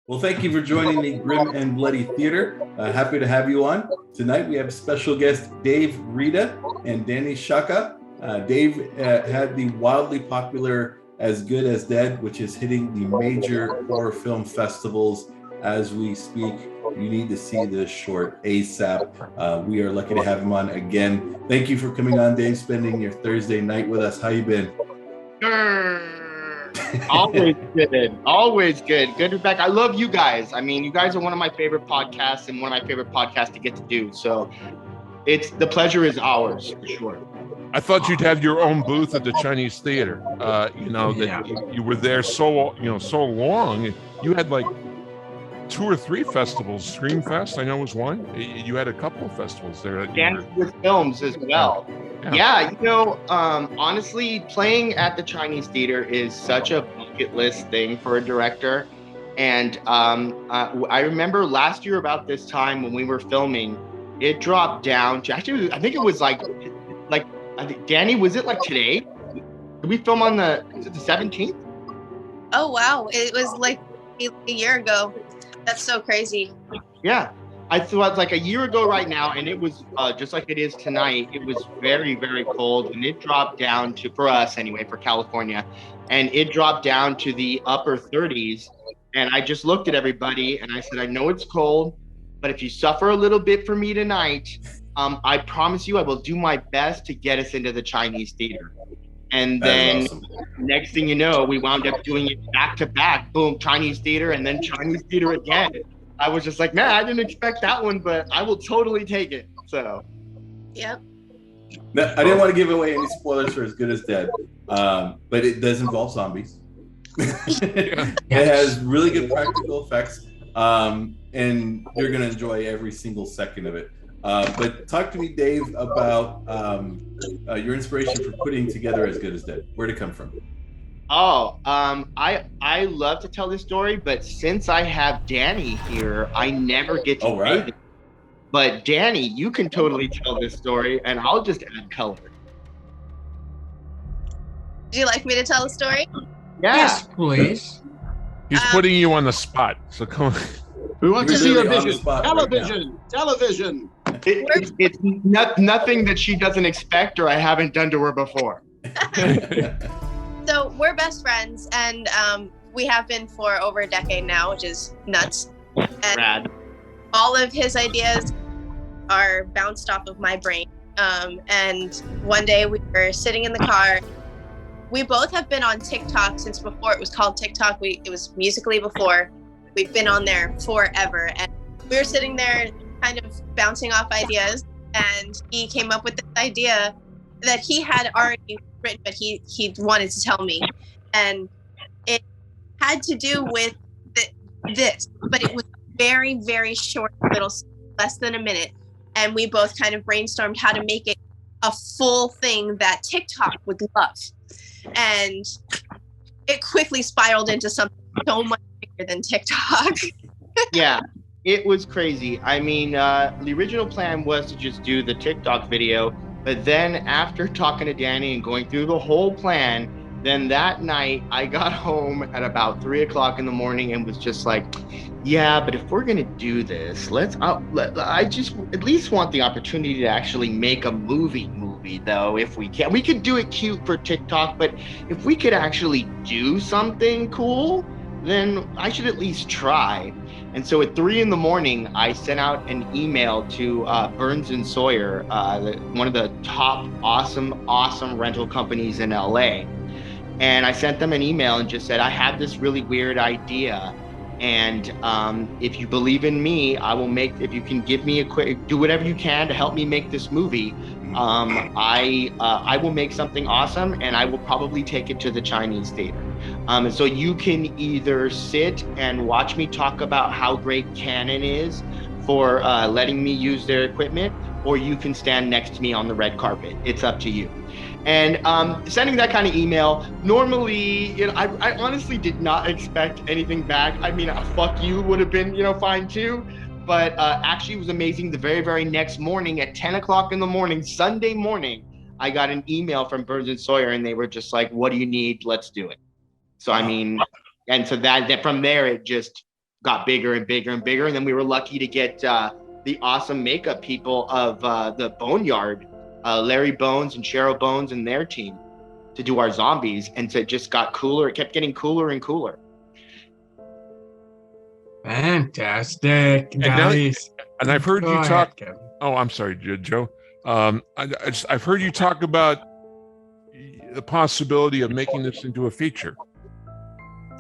Well, thank you for joining the Grim and Bloody Theater. Happy to have you on. Tonight we have special guest Dave Reda and Dani Sciacca. Dave had the wildly popular As Good as Dead, which is hitting the major horror film festivals as we speak. You need to see this short ASAP. We are lucky to have him on again. Thank you for coming on, Dave, spending your Thursday night with us. How you been? Always good. Always good. Good to be back. I love you guys. I mean, you guys are one of my favorite podcasts and one of my favorite podcasts to get to do. So the pleasure is ours for sure. I thought you'd have your own booth at the Chinese Theater. You were there so long. You had like 2 or 3 festivals. Scream Fest, I know, was one. You had a couple of festivals there. And with films as well. Yeah, honestly, playing at the Chinese Theater is such a bucket list thing for a director. And I remember last year about this time when we were filming, it dropped down to, actually, I think it was like I think, Dani, was it like today? Did we film on the 17th? Oh, wow. It was like a year ago. That's so crazy. Yeah. I thought like a year ago right now, and it was just like it is tonight. It was very, very cold, and it dropped down to, for us anyway, for California, and it dropped down to the upper 30s. And I just looked at everybody and I said, I know it's cold, but if you suffer a little bit for me tonight, I promise you I will do my best to get us into the Chinese Theater. And then next thing you know, we wound up doing it back to back. Boom, Chinese Theater, and then Chinese Theater again. I was just like, man, I didn't expect that one, but I will totally take it. So, yep. Now, I didn't want to give away any spoilers for As Good as Dead, but it does involve zombies. It has really good practical effects, and you're going to enjoy every single second of it. But talk to me, Dave, about your inspiration for putting together As Good as Dead. Where'd it come from? I love to tell this story, but since I have Dani here, I never get to say this. But Dani, you can totally tell this story, and I'll just add color. Would you like me to tell the story? Yeah. Yes, please. He's putting you on the spot, so come on. We want to see your vision. Television. It's nothing that she doesn't expect or I haven't done to her before. So we're best friends, and we have been for over a decade now, which is nuts. And Rad. all of his ideas are bounced off of my brain. And one day we were sitting in the car. We both have been on TikTok since before it was called TikTok. It was Musical.ly before. We've been on there forever. And we were sitting there kind of bouncing off ideas, and he came up with this idea that he had already written, but he wanted to tell me. And it had to do with this, but it was very, very short, little, less than a minute. And we both kind of brainstormed how to make it a full thing that TikTok would love. And it quickly spiraled into something so much bigger than TikTok. Yeah, it was crazy. I mean, the original plan was to just do the TikTok video, but then after talking to Dani and going through the whole plan, then that night I got home at about 3 o'clock in the morning and was just like, yeah, but if we're gonna do this, I just at least want the opportunity to actually make a movie though, if we can. We could do it cute for TikTok, but if we could actually do something cool, then I should at least try. And so at 3 in the morning, I sent out an email to Burns & Sawyer, one of the top awesome rental companies in LA. And I sent them an email and just said, I have this really weird idea. And if you believe in me, if you can give me do whatever you can to help me make this movie, I will make something awesome, and I will probably take it to the Chinese Theater. And so you can either sit and watch me talk about how great Canon is for letting me use their equipment, or you can stand next to me on the red carpet. It's up to you. And sending that kind of email, normally, I honestly did not expect anything back. I mean, a fuck you would have been, fine too. But actually, it was amazing. The very, very next morning at 10 o'clock in the morning, Sunday morning, I got an email from Burns & Sawyer, and they were just like, what do you need? Let's do it. So, I mean, and so that from there, it just got bigger and bigger and bigger. And then we were lucky to get the awesome makeup people of the Boneyard, Larry Bones and Cheryl Bones and their team, to do our zombies. And so it just got cooler. It kept getting cooler and cooler. Fantastic, And guys. And I've heard Go you ahead, talk. Kevin. Oh, I'm sorry, Joe. I've heard you talk about the possibility of making this into a feature,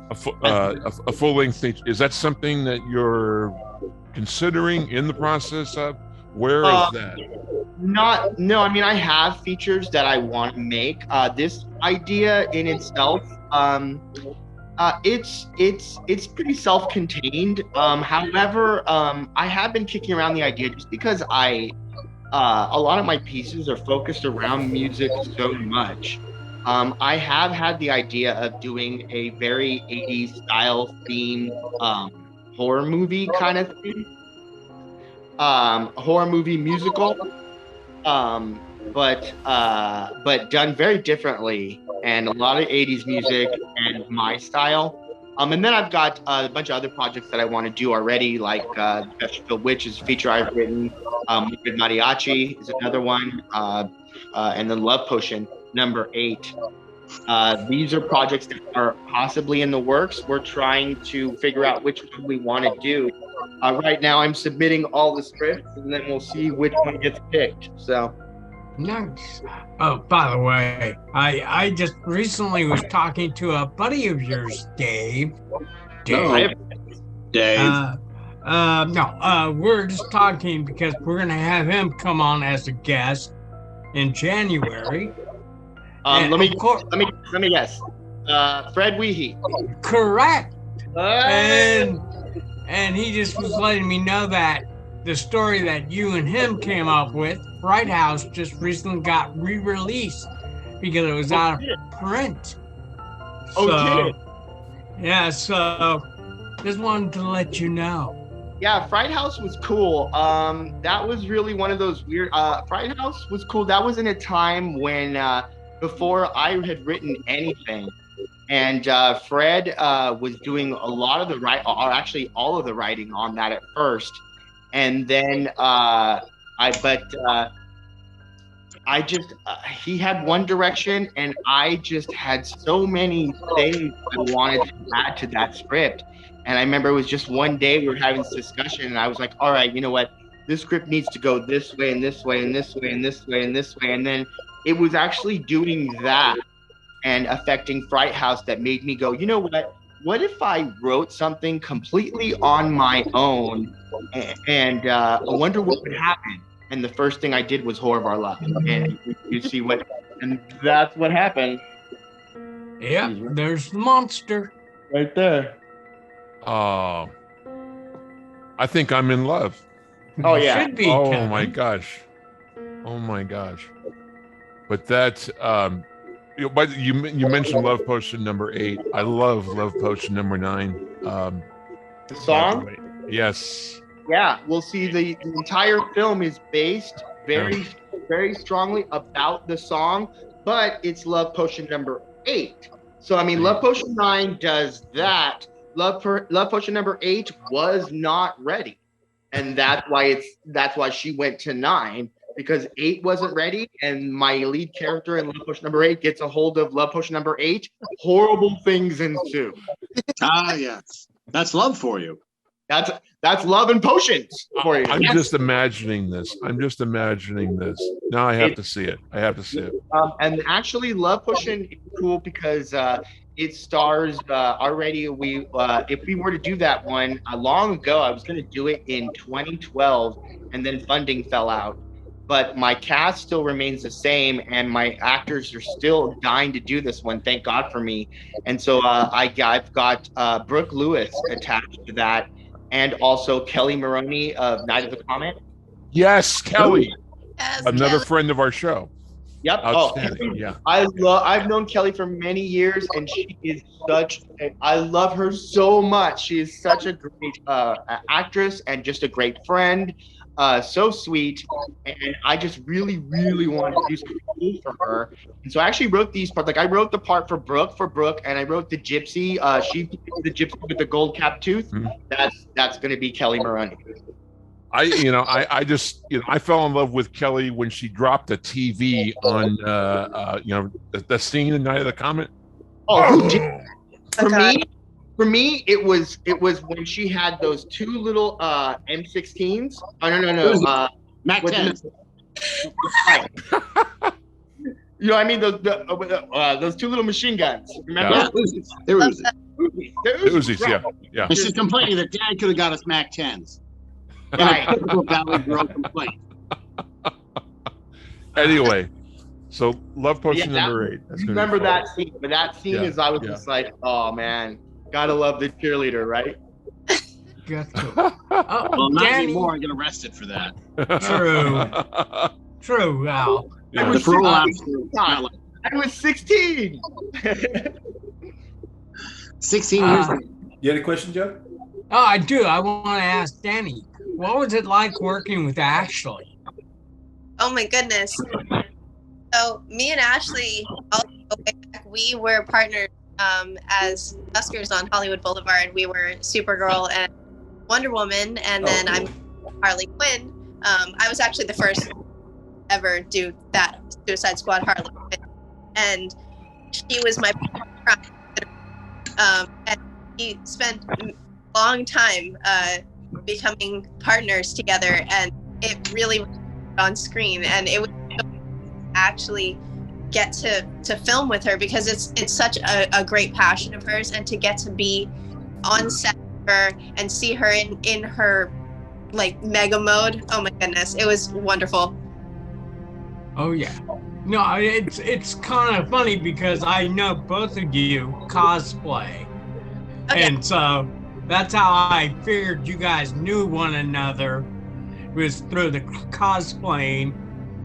a full-length feature. Is that something that you're considering, in the process of? Where is that? No, I mean, I have features that I want to make. This idea in itself, it's pretty self-contained. However, I have been kicking around the idea just because a lot of my pieces are focused around music so much. I have had the idea of doing a very 80s style themed horror movie kind of thing. Horror movie musical, but done very differently, and a lot of 80s music and my style. And then I've got a bunch of other projects that I want to do already, like Chesterfield Witch is a feature I've written. With Mariachi is another one, and then Love Potion number 8. These are projects that are possibly in the works. We're trying to figure out which one we want to do. Right now, I'm submitting all the scripts, and then we'll see which one gets picked. So, Nice. Oh, by the way, I just recently was talking to a buddy of yours, Dave. Dave. No, we're just talking because we're going to have him come on as a guest in January. Let me guess. Fred Weehee. Correct. And he just was letting me know that the story that you and him came up with, Fright House, just recently got re-released because it was out of print. So, yeah, so just wanted to let you know. Yeah, Fright House was cool. That was really one of those weird. Fright House was cool. That was in a time when before I had written anything, and Fred was doing a lot of the or actually all of the writing on that at first, and then he had one direction, and I just had so many things I wanted to add to that script. And I remember it was just one day we were having this discussion, and I was like, all right, you know what? This script needs to go this way and this way and this way and this way and this way. And then it was actually doing that and affecting Fright House that made me go, you know what? What if I wrote something completely on my own, and I wonder what would happen? And the first thing I did was Horror of Our Love. And you see what, and that's what happened. Yeah, there's the monster. Right there. Oh, I think I'm in love. Oh, yeah. Should be, Oh, Kevin. my gosh. Oh, my gosh. But that, but you mentioned Love Potion number 8. I love Love Potion number 9. The song? Yes. Yeah, we'll see the entire film is based very, very strongly about the song, but it's Love Potion number 8. So, I mean, Love Potion 9 does that. Love Potion number 8 was not ready. And that's why she went to 9, because 8 wasn't ready, and my lead character in Love Potion number 8 gets a hold of Love Potion number 8. Horrible things ensue. Yes. That's love for you. That's love and potions for you. I'm just imagining this. Now I have to see it. And actually, Love Potion is cool because it stars already. If we were to do that one long ago, I was going to do it in 2012, and then funding fell out. But my cast still remains the same, and my actors are still dying to do this one. Thank God for me. And so I've got Brooke Lewis attached to that, and also Kelly Maroney of Night of the Comet. Yes, Kelly. Yes, Another Kelly. friend of our show. Yep. Outstanding. Yeah. I've known Kelly for many years, and she is I love her so much. She is such a great actress and just a great friend. so sweet, and I just really, really wanted to do something cool for her. And so I actually wrote these parts. Like I wrote the part for Brooke, and I wrote the gypsy. The gypsy with the gold cap tooth. That's going to be Kelly Maroney. I just, I fell in love with Kelly when she dropped the TV on, the scene in Night of the Comet. For me, it was when she had those two little M16s. Oh no. Mac 10s. I mean those two little machine guns. Remember? Yeah, they were Uzis. The Uzis, yeah. And she's complaining that Dad could have got us Mac 10s. Right. Typical Valley Girl complaint. Anyway, so love potion number 8. Remember that scene? But that scene is I was just like, oh man, gotta love the cheerleader, right? Well, not anymore. I get arrested for that. True, Al. Yeah. I was 16. 16 years ago. You had a question, Joe? Oh, I do. I want to ask Dani, what was it like working with Ashley? Oh my goodness. So me and Ashley, we were partners as buskers on Hollywood Boulevard. We were Supergirl and Wonder Woman, and then I'm Harley Quinn. I was actually the first ever do that Suicide Squad Harley Quinn, and she was my and we spent a long time becoming partners together, and it really was on screen, and it was actually get to film with her because it's such a great passion of hers, and to get to be on set with her and see her in her like mega mode. Oh my goodness, it was wonderful. Oh yeah. No, it's kind of funny because I know both of you cosplay. Okay. And so that's how I figured you guys knew one another, was through the cosplaying.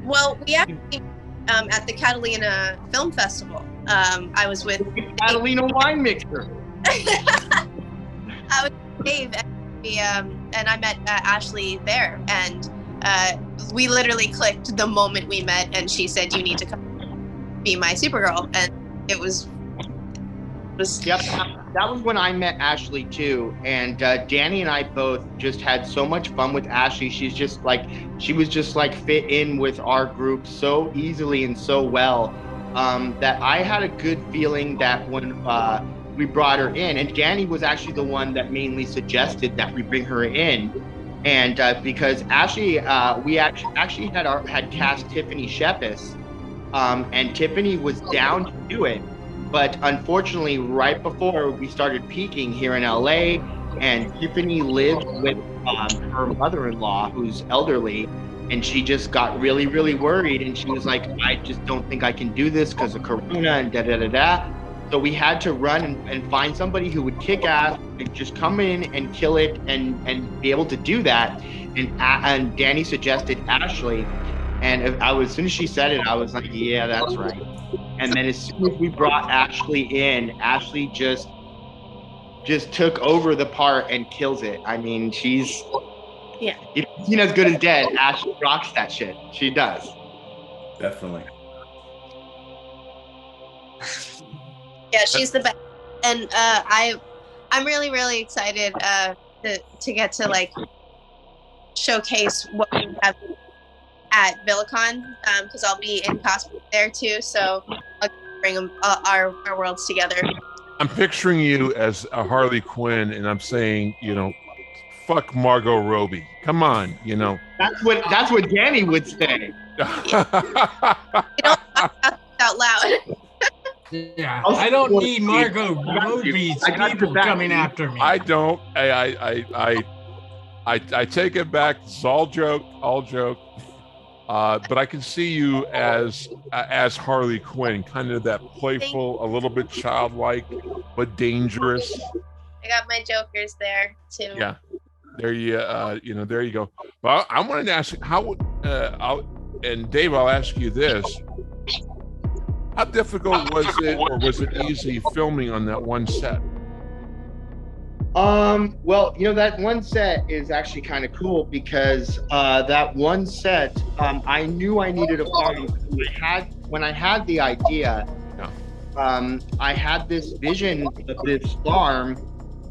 Well, we actually at the Catalina Film Festival. I was with Catalina wine mixer. I was with Dave, and I met Ashley there, and we literally clicked the moment we met, and she said, "You need to come be my Supergirl," and it was. Yep, that was when I met Ashley too, and Dani and I both just had so much fun with Ashley. She was just like fit in with our group so easily and so well that I had a good feeling that when we brought her in, and Dani was actually the one that mainly suggested that we bring her in, and because Ashley, we actually had cast Tiffany Shepis, and Tiffany was down to do it. But unfortunately, right before we started peaking here in LA, and Tiffany lived with her mother-in-law, who's elderly, and she just got really, really worried. And she was like, I just don't think I can do this because of Corona and da-da-da-da. So we had to run and find somebody who would kick ass and just come in and kill it and be able to do that. And Dani suggested Ashley. And as soon as she said it, I was like, yeah, that's right. And then as soon as we brought Ashley in, Ashley just took over the part and kills it. I mean, she's as good as dead. Ashley rocks that shit. She does. Definitely. Yeah, she's the best, and I'm really, really excited to get to like showcase what we have at VillaCon, because I'll be in cosplay there too, so I'll bring them, our worlds together. I'm picturing you as a Harley Quinn, and I'm saying, fuck Margot Robbie. Come on, That's what Dani would say. You don't talk out loud. Yeah, I don't need Margot Robbie's people coming after me. I don't. I take it back. It's all joke. But I can see you as Harley Quinn, kind of that playful, a little bit childlike, but dangerous. I got my jokers there too. Yeah, there you go. Well, I wanted to ask how, and Dave, I'll ask you this: how difficult was it, or was it easy filming on that one set? Well, that one set is actually kind of cool because that one set, I knew I needed a farm. When I had the idea, I had this vision of this farm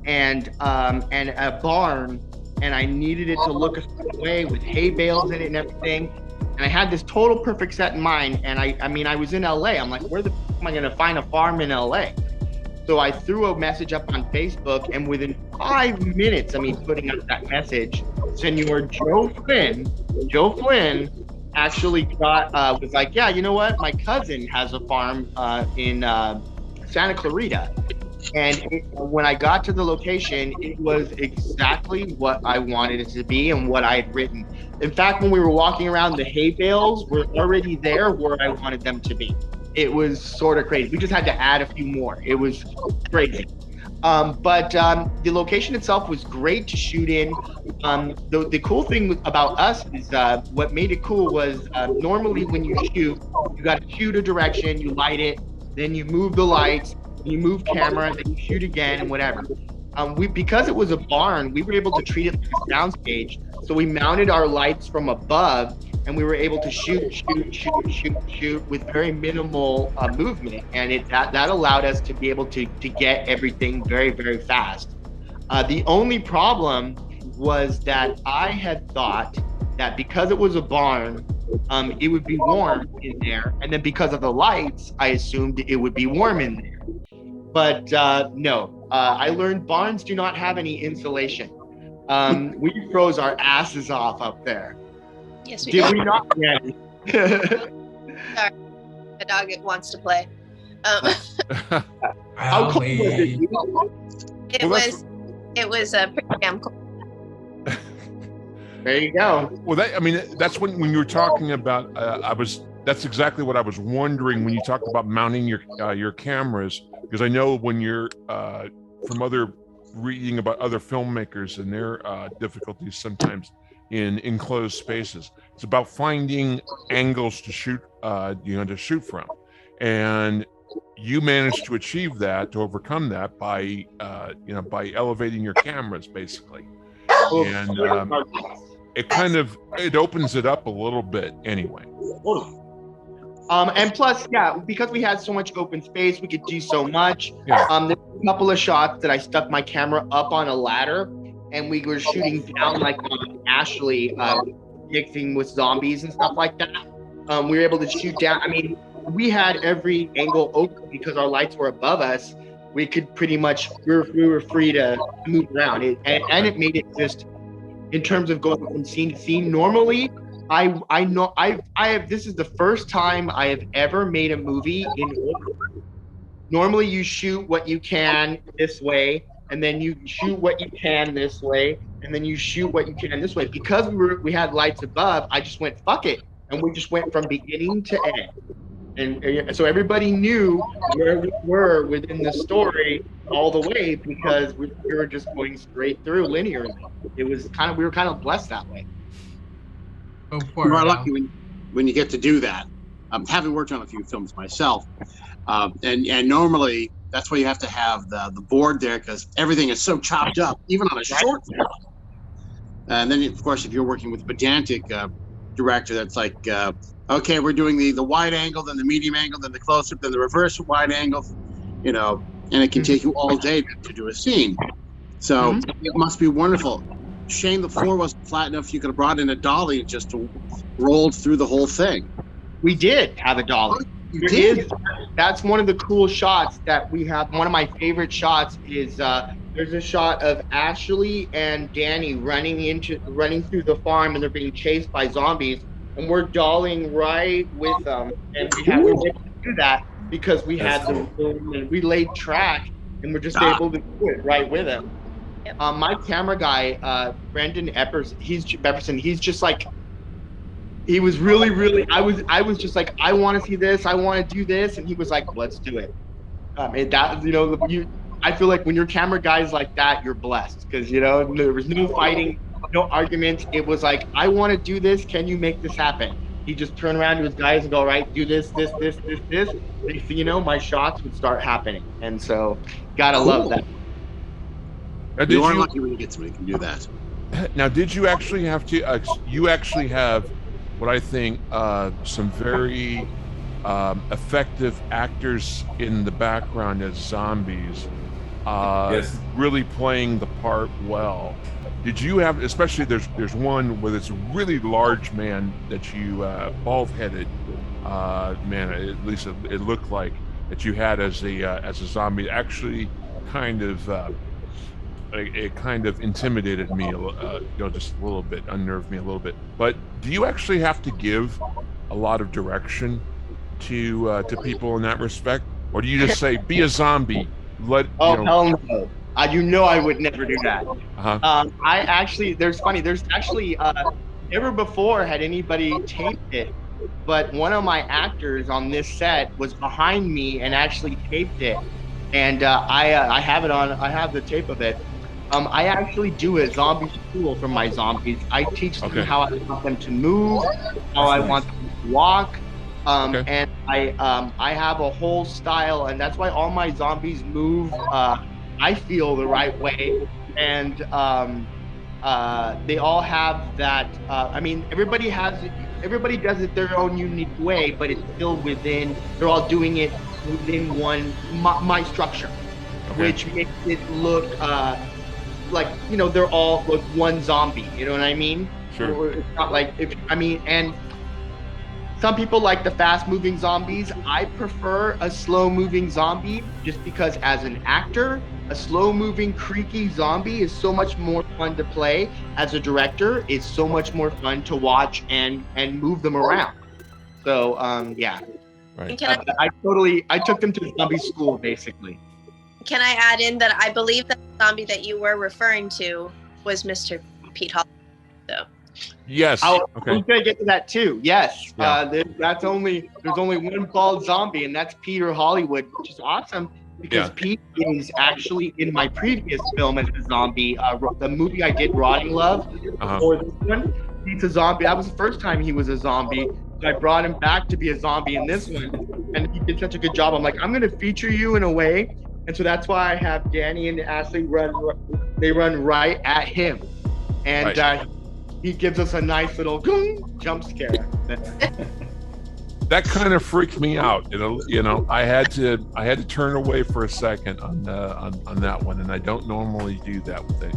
and a barn, and I needed it to look a certain way with hay bales in it and everything. And I had this total perfect set in mind. And I was in LA. I'm like, where the f am I gonna find a farm in LA? So I threw a message up on Facebook, and within 5 minutes of me putting up that message, Senor Joe Flynn actually was like, yeah, you know what? My cousin has a farm in Santa Clarita. And when I got to the location, it was exactly what I wanted it to be and what I had written. In fact, when we were walking around, the hay bales were already there where I wanted them to be. It was sort of crazy. We just had to add a few more. It was crazy. But the location itself was great to shoot in. The cool thing about us is what made it cool was normally when you shoot, you got to shoot a direction, you light it, then you move the lights, you move camera, then you shoot again and whatever. Because it was a barn, we were able to treat it like a soundstage. So we mounted our lights from above, and we were able to shoot with very minimal movement, and that allowed us to be able to get everything very, very fast. The only problem was that I had thought that because it was a barn, it would be warm in there, and then because of the lights, I assumed it would be warm in there. But no, I learned barns do not have any insulation. We froze our asses off up there. Yes, we did. did. We not? Yeah. Sorry, the dog wants to play. How cold was it? It was pretty damn cold. There you go. Well, that's when you were talking about. That's exactly what I was wondering when you talked about mounting your cameras, because I know when you're from reading about other filmmakers and their difficulties sometimes in enclosed spaces. It's about finding angles to shoot from, and you managed to achieve that, to overcome that by elevating your cameras basically, and it opens it up a little bit anyway. And plus, because we had so much open space, we could do so much. Yeah. There's a couple of shots that I stuck my camera up on a ladder, and we were shooting down like on Ashley, mixing with zombies and stuff like that. We were able to shoot down. I mean, we had every angle open because our lights were above us. We could pretty much, we were free to move around. And it made it just, in terms of going from scene to scene. Normally, this is the first time I have ever made a movie in order. Normally you shoot what you can this way, and then you shoot what you can this way, and then you shoot what you can this way. Because we had lights above, I just went, fuck it. And we just went from beginning to end. And so everybody knew where we were within the story all the way, because we were just going straight through linearly. We were kind of blessed that way. You are lucky when you get to do that. Having worked on a few films myself, and normally that's why you have to have the board there, because everything is so chopped up, even on a short film. And then, of course, if you're working with a pedantic director, that's like, okay, we're doing the wide angle, then the medium angle, then the close-up, then the reverse wide angle, and it can take you all day to do a scene. So it must be wonderful. Shame the floor wasn't flat enough. You could have brought in a dolly and just rolled through the whole thing. We did have a dolly. That's one of the cool shots that we have. One of my favorite shots is there's a shot of Ashley and Dani running through the farm, and they're being chased by zombies, and we're dollying right with them. And we were able to do that because we had the room, and we laid track, and we're just able to do it right with them. Yep. My camera guy, Brendan Epperson, he's just like, he was really, I was just like, I want to see this, I want to do this, and he was like, let's do it. I feel like when your camera guys like that, you're blessed, because there was no fighting, no arguments. It was like, I want to do this. Can you make this happen? He just turned around to his guys and go, right, do this. My shots would start happening, and so gotta love that. You are lucky when you get somebody who can do that. Now, did you actually have to? You actually have what I think some very effective actors in the background as zombies, Yes. really playing the part well. Did you have, especially there's one with this really large man that you bald-headed man, at least it looked like, that you had as a zombie. Actually, kind of it kind of intimidated me, just a little bit, unnerved me a little bit. But do you actually have to give a lot of direction to people in that respect, or do you just say be a zombie? Hell no. I would never do that. I actually, there's actually never before had anybody taped it, but one of my actors on this set was behind me and actually taped it, and I have it on. I have the tape of it. I actually do a zombie school for my zombies. I teach them how I want them to move, how I want them to walk. And I have a whole style, and that's why all my zombies move, I feel, the right way. And they all have that, everybody does it their own unique way, but it's still they're all doing it within my structure, which makes it look like, they're all like one zombie, you know what I mean? Sure. It's not like, and some people like the fast-moving zombies. I prefer a slow-moving zombie just because as an actor, a slow-moving, creaky zombie is so much more fun to play. As a director, it's so much more fun to watch and move them around. So, yeah. Right. I took them to zombie school, basically. Can I add in that I believe that the zombie that you were referring to was Mr. Pete Hollywood, so. Yes. I was gonna get to that too. Yes. Yeah. There's only one bald zombie, and that's Peter Hollywood, which is awesome because Pete is actually in my previous film as a zombie. The movie I did, Rotting Love, or this one, Pete's a zombie. That was the first time he was a zombie. So I brought him back to be a zombie in this one, and he did such a good job. I'm like, I'm gonna feature you in a way, and so that's why I have Dani and Ashley run right at him, and. He gives us a nice little jump scare. That kind of freaked me out. I had to turn away for a second on that one, and I don't normally do that with it.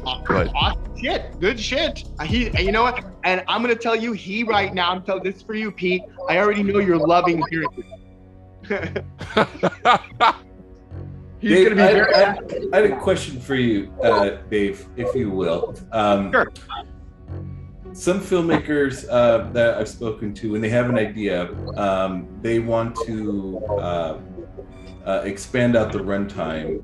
Awesome shit, good shit. And you know what? And I'm gonna tell you, right now, I'm telling this for you, Pete. I already know you're loving hearing it. Dave, I had a question for you, Dave, if you will. Sure. Some filmmakers that I've spoken to, when they have an idea, they want to expand out the runtime,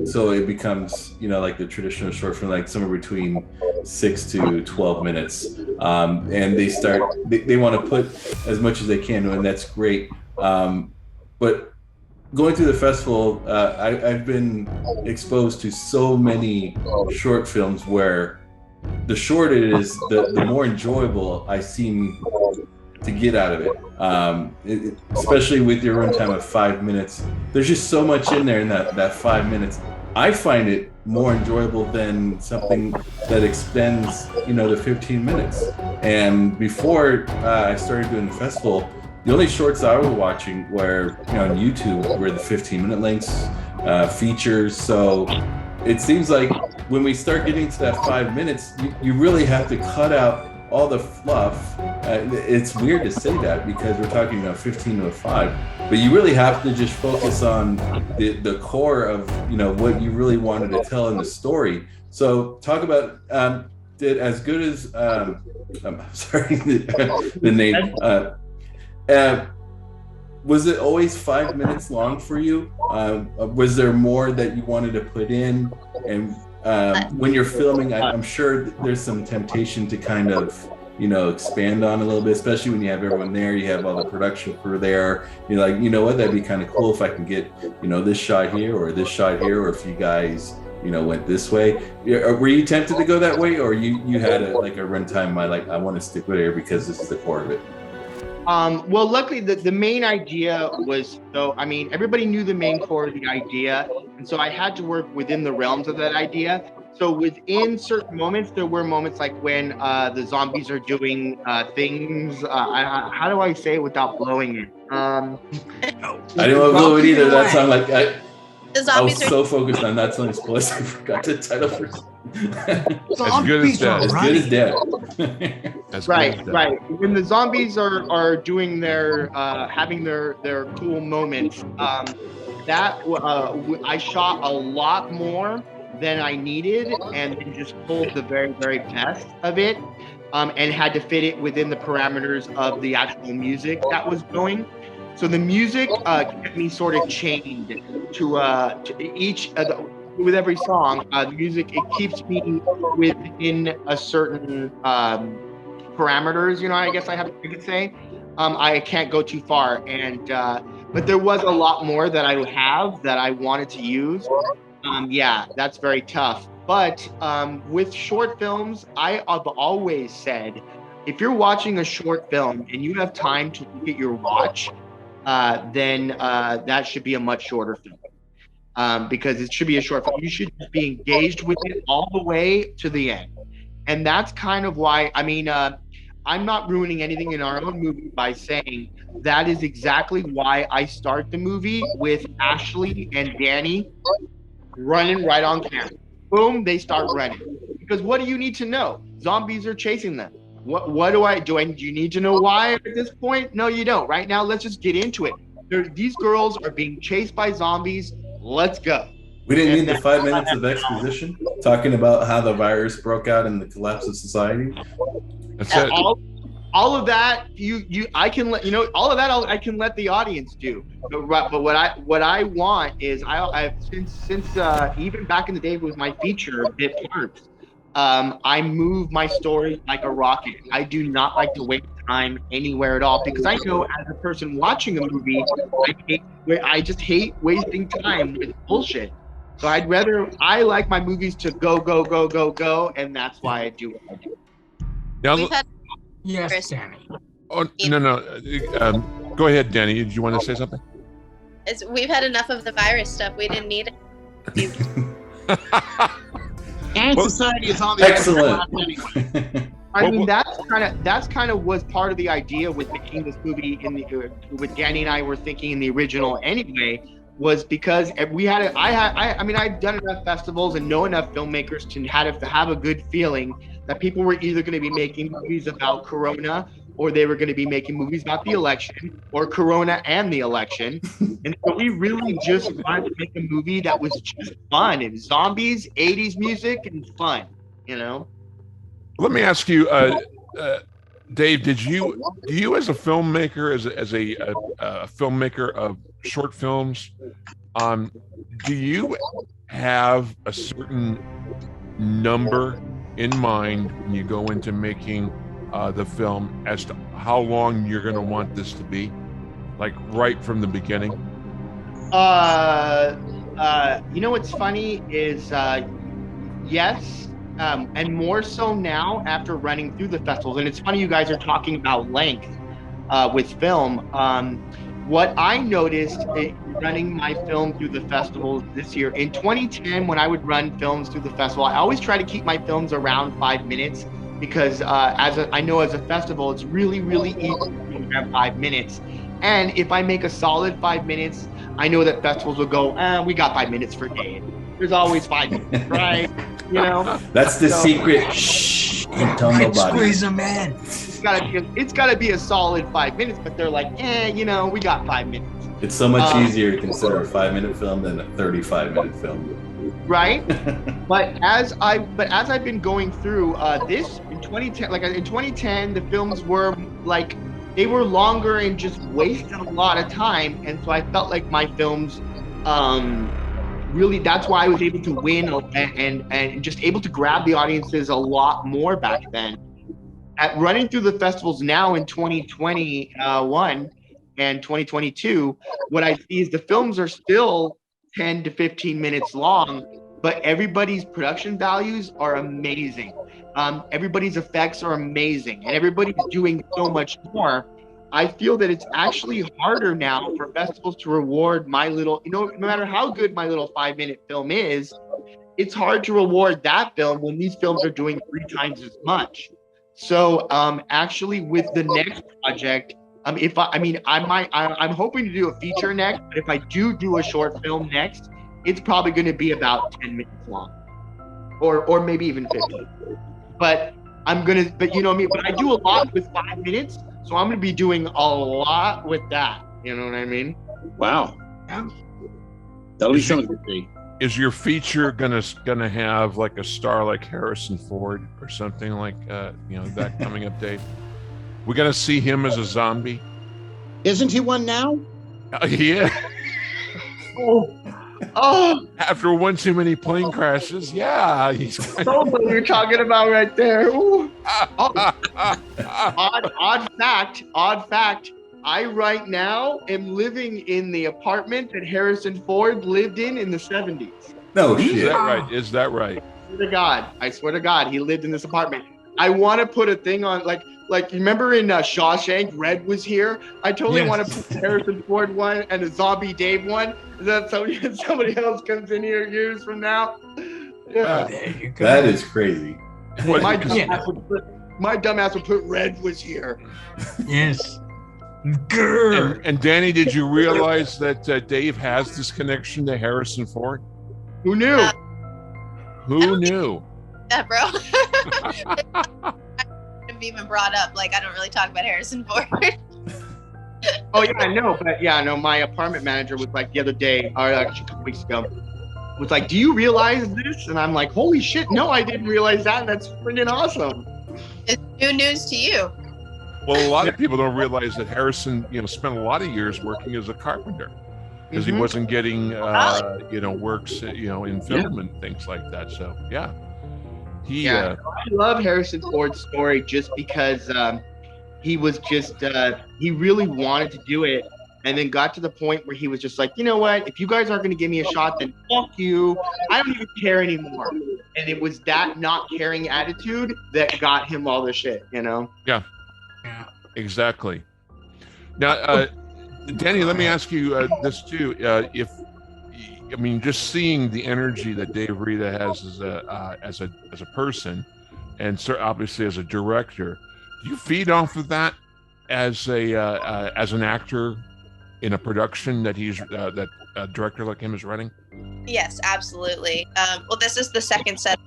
so it becomes, like the traditional short film, like somewhere between 6 to 12 minutes, and they want to put as much as they can, and that's great. But going through the festival, I've been exposed to so many short films where the shorter it is, the more enjoyable I seem to get out of it. Especially with your runtime of 5 minutes. There's just so much in there in that 5 minutes. I find it more enjoyable than something that extends, the 15 minutes. And before I started doing the festival, the only shorts I was watching were, on YouTube, were the 15-minute lengths, features. So it seems like when we start getting to that 5 minutes, you really have to cut out all the fluff. It's weird to say that because we're talking about 15 to 5, but you really have to just focus on the core of, what you really wanted to tell in the story. So talk about did as good as I'm sorry the name. Was it always 5 minutes long for you? Was there more that you wanted to put in? And when you're filming, I'm sure there's some temptation to kind of, expand on a little bit, especially when you have everyone there, you have all the production crew there. You're like, that'd be kind of cool if I can get, this shot here or this shot here, or if you guys, went this way. Were you tempted to go that way, or you had a runtime, I want to stick with it because this is the core of it? Well, luckily the main idea was, everybody knew the main core of the idea. And so I had to work within the realms of that idea. So within certain moments, there were moments like when the zombies are doing things. How do I say it without blowing it? I didn't want to blow it either. That song, like The I zombies was are so focused on that song's plus, I forgot the title first. As good as dead. As good as dead. As Right, good as dead. right. When the zombies are doing their having their cool moments, I shot a lot more than I needed, and then just pulled the very, very best of it, and had to fit it within the parameters of the actual music that was going. So the music kept me sort of chained to each with every song. The music, it keeps me within a certain parameters, you know, I guess I could say. I can't go too far, and but there was a lot more that I have that I wanted to use. Yeah, that's very tough. But with short films, I have always said, if you're watching a short film and you have time to look at your watch, then that should be a much shorter film, because it should be a short film. You should be engaged with it all the way to the end. And that's kind of why, I mean, I'm not ruining anything in our own movie by saying that is exactly why I start the movie with Ashley and Dani running right on camera. Boom, they start running. Because what do you need to know? Zombies are chasing them. What do you need to know why at this point? No, you don't. Right now, let's just get into it. These girls are being chased by zombies. Let's go. We didn't need the 5 minutes of exposition talking about how the virus broke out and the collapse of society. That's it. All of that, I can let all of that. I can let the audience do. But what I want is I since even back in the day with my feature bit parts, I move my story like a rocket. I do not like to waste time anywhere at all, because I know as a person watching a movie, I just hate wasting time with bullshit. So I like my movies to go, go, go, go, go, and that's why I do what I do. Now, Yes, Danny. oh, no. Go ahead, Dani. Did you want to say something? We've had enough of the virus stuff. We didn't need it. And society is on the Excellent. anyway. I mean, that's kind of was part of the idea with making this movie with Dani and I were thinking in the original anyway, was because I've done enough festivals and know enough filmmakers to have a good feeling that people were either going to be making movies about Corona, or they were going to be making movies about the election, or Corona and the election. And so we really just wanted to make a movie that was just fun, and zombies, 80s music, and fun, you know? Let me ask you, Dave, do you as a filmmaker, as a filmmaker of short films, do you have a certain number in mind when you go into making the film as to how long you're going to want this to be, like right from the beginning? You know what's funny is yes, and more so now after running through the festivals. And it's funny you guys are talking about length with film. What I noticed running my film through the festivals this year, in 2010, when I would run films through the festival, I always try to keep my films around 5 minutes, because I know as a festival, it's really, really easy to have 5 minutes. And if I make a solid 5 minutes, I know that festivals will go, we got 5 minutes for Dave. There's always 5 minutes, right? You know? That's the secret. Shh, don't tell nobody. Squeeze them in. It's gotta be a solid 5 minutes, but they're like, we got 5 minutes. It's so much easier to consider a 5-minute film than a 35-minute film. Right? But as I've been going through this in 2010, the films were like, they were longer and just wasted a lot of time. And so I felt like my films, really, that's why I was able to win and just able to grab the audiences a lot more back then. At running through the festivals now in 2021 and 2022, what I see is the films are still 10 to 15 minutes long, but everybody's production values are amazing. Everybody's effects are amazing, and everybody's doing so much more. I feel that it's actually harder now for festivals to reward my little, no matter how good my little 5-minute film is, it's hard to reward that film when these films are doing 3 times as much. So actually with the next project, I'm hoping to do a feature next, but if I do a short film next, it's probably going to be about 10 minutes long, or maybe even 15. But you know me, but I do a lot with 5 minutes, so I'm gonna be doing a lot with that. You know what I mean? Wow. Yeah. That'll be something to see. Is your feature gonna have like a star like Harrison Ford or something like that coming up, Dave? We're gonna see him as a zombie. Isn't he one now? Yeah. Oh, After one too many plane crashes, yeah, he's. so what you're talking about right there. Ooh. Oh. Odd fact. I right now am living in the apartment that Harrison Ford lived in the 70s. No Is shit. that right? Is that right? I swear to God, he lived in this apartment. I want to put a thing on, like you remember in Shawshank, Red was here. I totally want to put Harrison Ford one and a Zombie Dave one. That somebody else comes in here years from now. Yeah, That is crazy. my dumbass would put Red was here. Yes. Grr. And Danny, did you realize that Dave has this connection to Harrison Ford? Who knew? Who knew? Yeah, bro. I've even brought up, like, I don't really talk about Harrison Ford. Oh yeah, I know, but my apartment manager was like the other day, or actually a couple weeks ago, was like, "Do you realize this?" And I'm like, "Holy shit, no, I didn't realize that. That's freaking awesome." It's new news to you. Well, a lot of people don't realize that Harrison, spent a lot of years working as a carpenter because he wasn't getting, works, in film and things like that. So yeah, I love Harrison Ford's story just because he was just he really wanted to do it, and then got to the point where he was just like, you know what? If you guys aren't going to give me a shot, then fuck you. I don't even care anymore. And it was that not caring attitude that got him all the shit. Yeah. Exactly. Now, Danny, let me ask you this too. Just seeing the energy that Dave Reda has as a person, and obviously as a director, do you feed off of that as an actor in a production that that a director like him is running? Yes, absolutely. Well, this is the second set,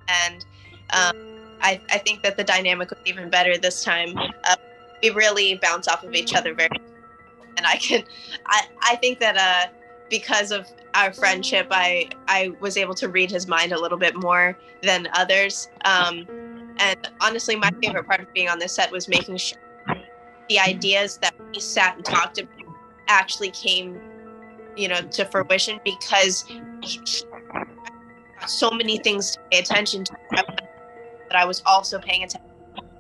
and I think that the dynamic was even better this time. We really bounce off of each other very, and I think that because of our friendship, I was able to read his mind a little bit more than others. And honestly, my favorite part of being on this set was making sure the ideas that we sat and talked about actually came, to fruition, because so many things to pay attention to that I was also paying attention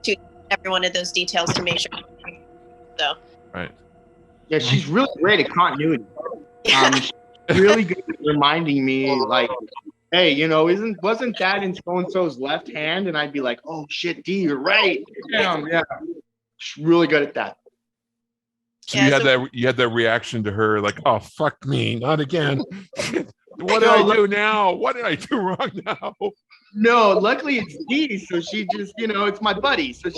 to every one of those details to make sure. So. Right. Yeah, she's really great at continuity. She's really good at reminding me, like, hey, wasn't that in so-and-so's left hand? And I'd be like, oh shit, D, you're right. Damn, yeah. She's really good at that. So you had that reaction to her, like, oh fuck me, not again. What did I do now? What did I do wrong now? No, luckily it's D, so she just, it's my buddy. So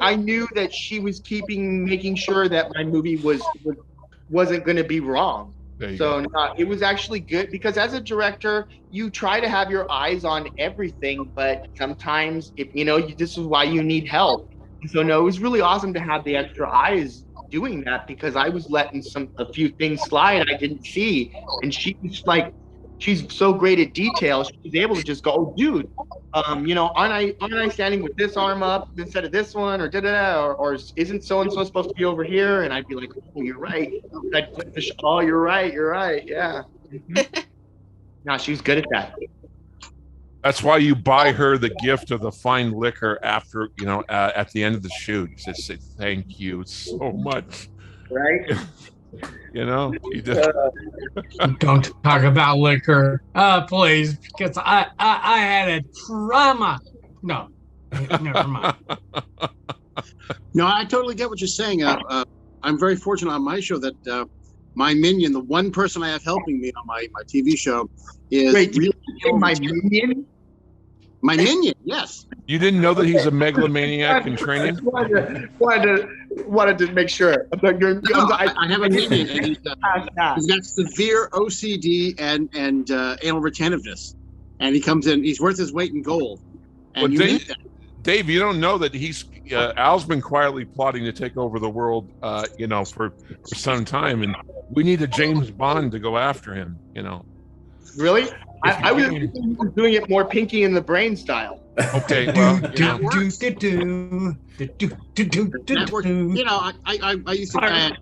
I knew that she was making sure that my movie wasn't going to be wrong. So it was actually good, because as a director, you try to have your eyes on everything, but sometimes this is why you need help. So it was really awesome to have the extra eyes doing that, because I was letting a few things slide I didn't see, and she's so great at detail. She's able to just go, oh, dude, aren't I standing with this arm up instead of this one, or or isn't so and so supposed to be over here? And I'd be like, oh, you're right. I'd flip the oh, you're right, yeah. No, she's good at that. That's why you buy her the gift of the fine liquor after, at the end of the shoot. Just say thank you so much. Right? You just... Don't talk about liquor, please, because I had a trauma. No, never mind. No, I totally get what you're saying. I'm very fortunate on my show that my minion, the one person I have helping me on my TV show, is really my minion. My minion, yes. You didn't know that he's a megalomaniac in training? Wanted to make sure. I have a minion, and he's got severe OCD and anal retentiveness, and he comes in. He's worth his weight in gold. And well, Dave, you don't know that Al's been quietly plotting to take over the world, for some time, and we need a James Bond to go after him. Really? I was doing it more Pinky in the Brain style. Okay, well, that works. I used to.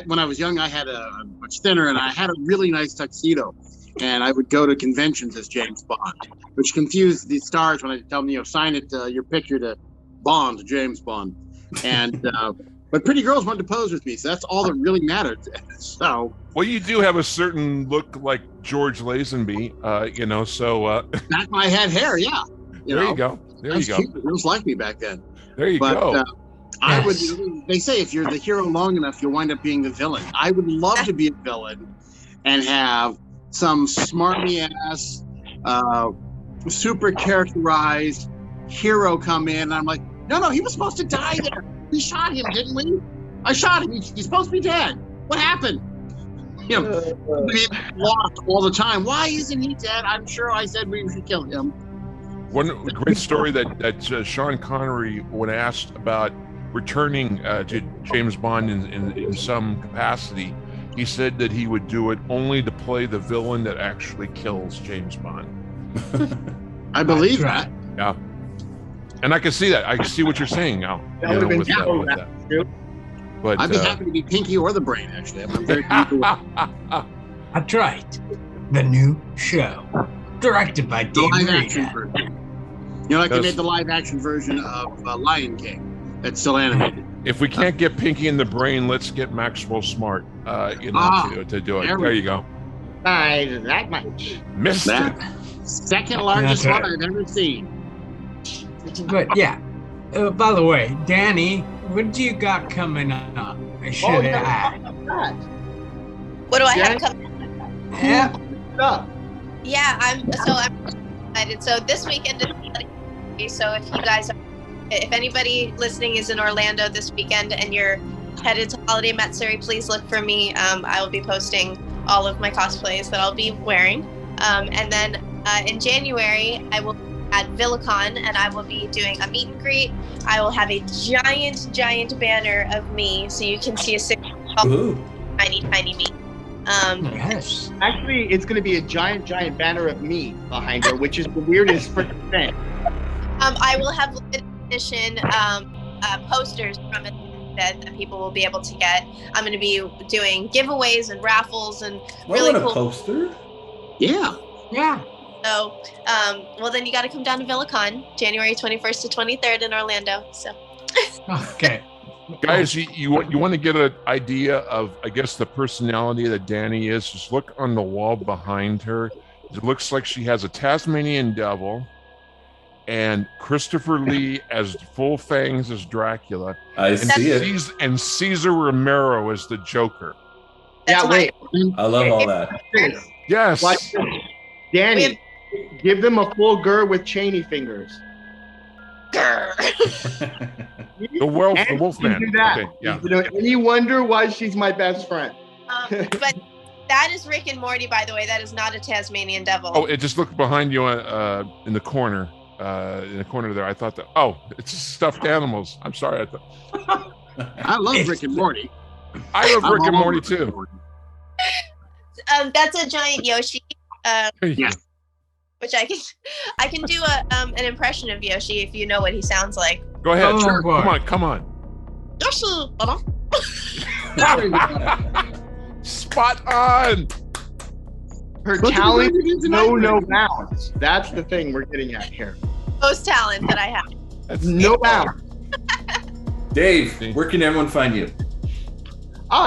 When I was young, I had a much thinner, and I had a really nice tuxedo, and I would go to conventions as James Bond, which confused the stars when I tell them, sign it, your picture to Bond, James Bond, and. But pretty girls wanted to pose with me, so that's all that really mattered. So, well, you do have a certain look like George Lazenby, so. Back when I had hair, yeah. There you go. Cute. Girls liked me back then. There you go. I would. They say if you're the hero long enough, you'll wind up being the villain. I would love to be a villain and have some smarmy ass, super characterized hero come in. And I'm like, no, he was supposed to die there. We shot him, didn't we? I shot him. He's supposed to be dead. What happened? We lost all the time. Why isn't he dead? I'm sure I said we should kill him. One great story that Sean Connery, when asked about returning to James Bond in some capacity, he said that he would do it only to play the villain that actually kills James Bond. I believe that. Yeah. And I can see that. I can see what you're saying now. With that. But I'd be happy to be Pinky or the Brain, actually. I'm very cool. That's right. The new show, directed by Dave Reda. They made the live action version of Lion King. That's still animated. If we can't get Pinky in the Brain, let's get Maxwell Smart. To do it. There you go. That much. Missed it. Second largest one I've ever seen. But yeah, by the way, Dani, what do you got coming up? I should add. What do I have coming up? Yeah, I'm excited. So this weekend is, so if anybody listening is in Orlando this weekend and you're headed to Holiday Matsuri, please look for me. I will be posting all of my cosplays that I'll be wearing. And then in January, I will at VillaCon, and I will be doing a meet and greet. I will have a giant banner of me, so you can see a tiny me. Yes. Actually, it's going to be a giant banner of me behind her, which is the weirdest freaking thing. I will have limited edition posters from it that people will be able to get. I'm going to be doing giveaways and raffles and really cool. A poster? Yeah. So, well, then you got to come down to VillaCon, January 21st to 23rd in Orlando. So, okay, guys, you want to get an idea of, I guess, the personality that Dani is. Just look on the wall behind her. It looks like she has a Tasmanian devil, and Christopher Lee as full fangs as Dracula. I see it. And Cesar Romero as the Joker. I love all that. Yes. Dani, give them a full gur with chainy fingers. The Wolfman. Do that. Okay, yeah. Any wonder why she's my best friend? But that is Rick and Morty, by the way. That is not a Tasmanian devil. Oh, it just looked behind you in the corner. In the corner there, I thought that. Oh, it's stuffed animals. I'm sorry. I love Rick and Morty. I love Rick and Morty too. That's a giant Yoshi. Yeah. Which I can do an impression of Yoshi if you know what he sounds like. Go ahead. Sure. Come on. Yoshi. Spot on. Her talent is no bounds. That's the thing we're getting at here. Most talent that I have. That's no bounds. Dave, where can everyone find you?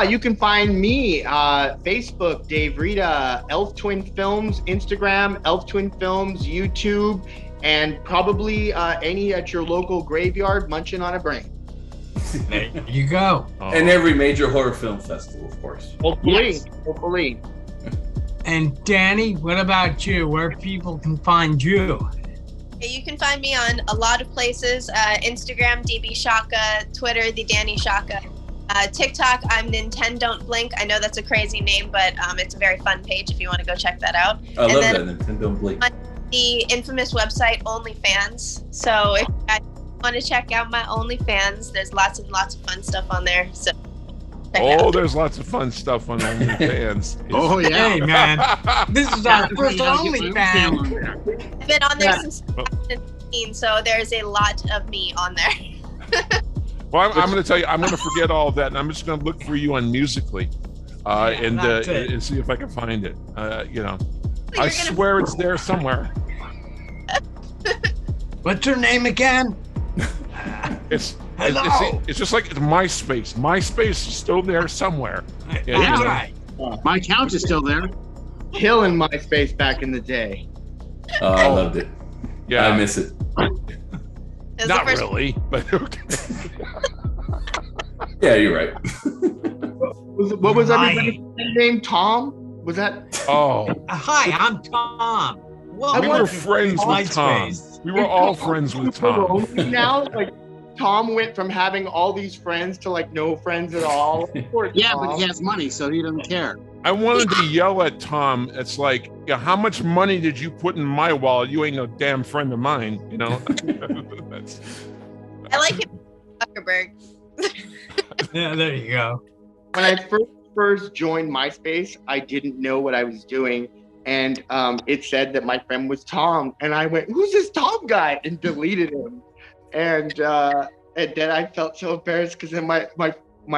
You can find me, Facebook, Dave Reda, Elf Twin Films, Instagram, Elf Twin Films, YouTube, and probably any at your local graveyard munching on a brain. There you go. And every major horror film festival, of course. Hopefully. And Dani, what about you? Where people can find you? You can find me on a lot of places. Instagram, DB Sciacca, Twitter, the Dani Sciacca. TikTok, I'm Nintendo Blink. I know that's a crazy name, but it's a very fun page if you want to go check that out. I love that, Nintendo Blink. On the infamous website, OnlyFans. So if you guys want to check out my OnlyFans, there's lots and lots of fun stuff on there. So there's lots of fun stuff on OnlyFans. Oh, yeah. Hey, man. This is our first OnlyFans. I've been on there since 2015, so there's a lot of me on there. Well, I'm going to tell you, I'm going to forget all of that, and I'm just going to look for you on Musically, and see if I can find it. I swear it's there somewhere. What's her name again? It's just like it's MySpace. MySpace is still there somewhere. That's right. My account is still there. Killing MySpace back in the day. Oh, I loved it. Yeah, I miss it. Not really, but okay. Yeah, you're right. What was everybody's name? Tom? Was that? Oh. Hi, I'm Tom. Well, we were friends with Tom. We were all friends with Tom. Now, like, Tom went from having all these friends to like no friends at all. Yeah, but he has money, so he doesn't care. I wanted to yell at Tom. It's like, how much money did you put in my wallet? You ain't no damn friend of mine, you know? I like him, Zuckerberg. Yeah, there you go. When I first joined MySpace, I didn't know what I was doing. And it said that my friend was Tom. And I went, who's this Tom guy? And deleted him. And then I felt so embarrassed because then my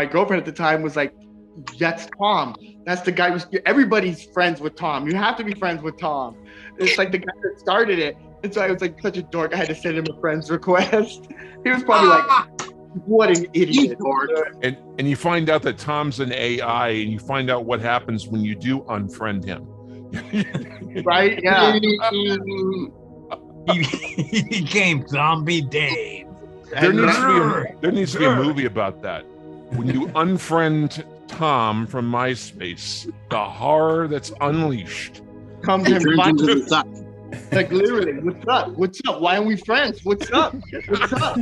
girlfriend at the time was like, that's Tom. That's the guy everybody's friends with Tom. You have to be friends with Tom. It's like the guy that started it. And so I was like such a dork. I had to send him a friend's request. He was probably like, what an idiot. And you find out that Tom's an AI, and you find out what happens when you do unfriend him. Right? Yeah. He became Zombie Dave. There needs to be a movie about that. When you unfriend Tom from MySpace, the horror that's unleashed comes in the suck. Like literally, what's up? What's up? Why aren't we friends? What's up? What's up?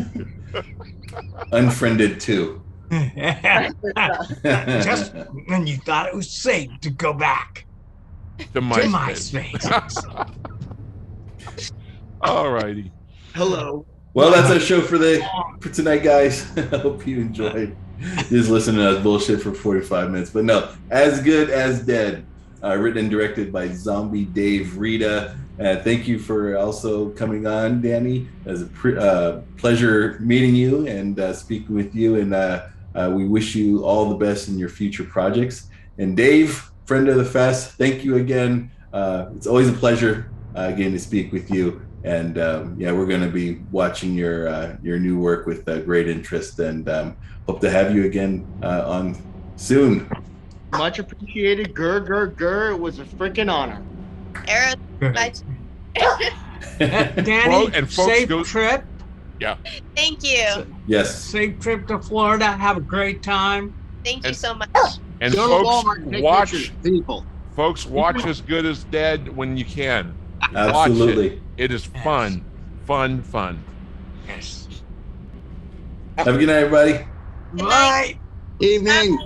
Unfriended too. Just when you thought it was safe to go back to MySpace. All righty. Hello. Well, that's our show for tonight, guys. I hope you enjoyed just listening to us bullshit for 45 minutes. But no, As Good as Dead, written and directed by Zombie Dave Reda. Thank you for also coming on, Dani. It was a pleasure meeting you and speaking with you. And we wish you all the best in your future projects. And Dave, friend of the fest, thank you again. It's always a pleasure again to speak with you. And we're going to be watching your new work with great interest, and hope to have you again on soon. Much appreciated. Grr. It was a freaking honor. Dani, safe trip. Yeah. Thank you. Yes. Safe trip to Florida. Have a great time. Thank you so much. And folks, watch As Good as Dead when you can. Absolutely. It is fun. Yes. Have a good night, everybody. Good night. Evening.